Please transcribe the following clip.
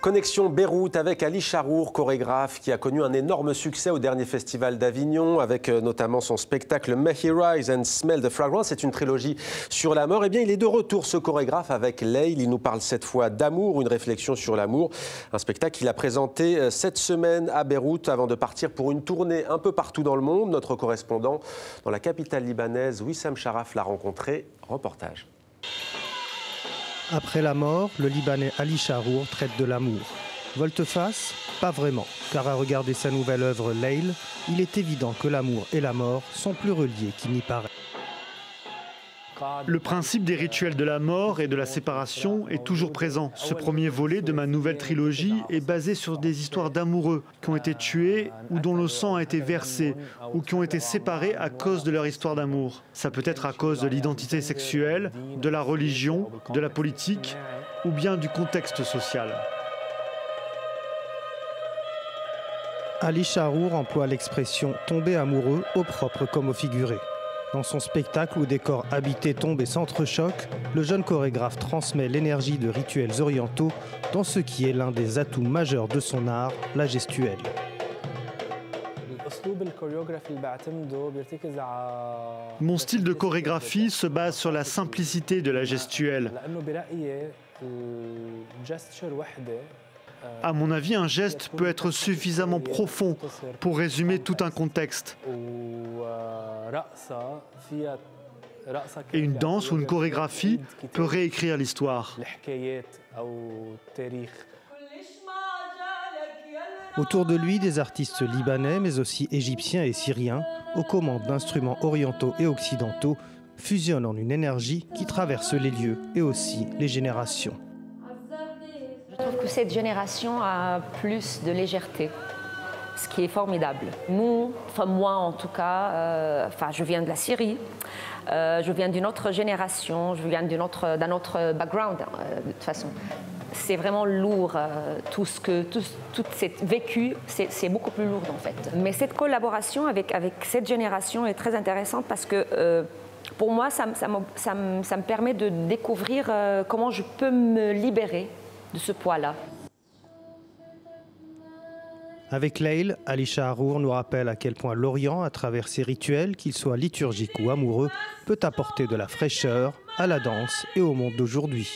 Connexion Beyrouth avec Ali Charour, chorégraphe qui a connu un énorme succès au dernier festival d'Avignon avec notamment son spectacle May He Rise and Smell the Fragrance. C'est une trilogie sur la mort. Eh bien, il est de retour, ce chorégraphe, avec Leïl. Il nous parle cette fois d'amour, une réflexion sur l'amour. Un spectacle qu'il a présenté cette semaine à Beyrouth avant de partir pour une tournée un peu partout dans le monde. Notre correspondant dans la capitale libanaise, Wissam Sharaf, l'a rencontré. Reportage. Après la mort, le Libanais Ali Charour traite de l'amour. Volte-face? Pas vraiment, car à regarder sa nouvelle œuvre Leïl, il est évident que l'amour et la mort sont plus reliés qu'il n'y paraît. Le principe des rituels de la mort et de la séparation est toujours présent. Ce premier volet de ma nouvelle trilogie est basé sur des histoires d'amoureux qui ont été tués ou dont le sang a été versé ou qui ont été séparés à cause de leur histoire d'amour. Ça peut être à cause de l'identité sexuelle, de la religion, de la politique ou bien du contexte social. Ali Charour emploie l'expression « tomber amoureux » au propre comme au figuré. Dans son spectacle où des corps habités tombent et s'entrechoquent, le jeune chorégraphe transmet l'énergie de rituels orientaux dans ce qui est l'un des atouts majeurs de son art, la gestuelle. Mon style de chorégraphie se base sur la simplicité de la gestuelle. À mon avis, un geste peut être suffisamment profond pour résumer tout un contexte. Et une danse ou une chorégraphie peut réécrire l'histoire. Autour de lui, des artistes libanais, mais aussi égyptiens et syriens, aux commandes d'instruments orientaux et occidentaux, fusionnent en une énergie qui traverse les lieux et aussi les générations. Je trouve que cette génération a plus de légèreté, ce qui est formidable. Nous, enfin moi en tout cas, je viens de la Syrie, je viens d'une autre génération, je viens d'un autre background de toute façon. C'est vraiment lourd, tout cette vécu, c'est beaucoup plus lourd en fait. Mais cette collaboration avec cette génération est très intéressante parce que pour moi, ça me permet de découvrir comment je peux me libérer de ce poids-là. Avec Leïl, Ali Charour nous rappelle à quel point l'Orient, à travers ses rituels, qu'ils soient liturgiques ou amoureux, peut apporter de la fraîcheur à la danse et au monde d'aujourd'hui.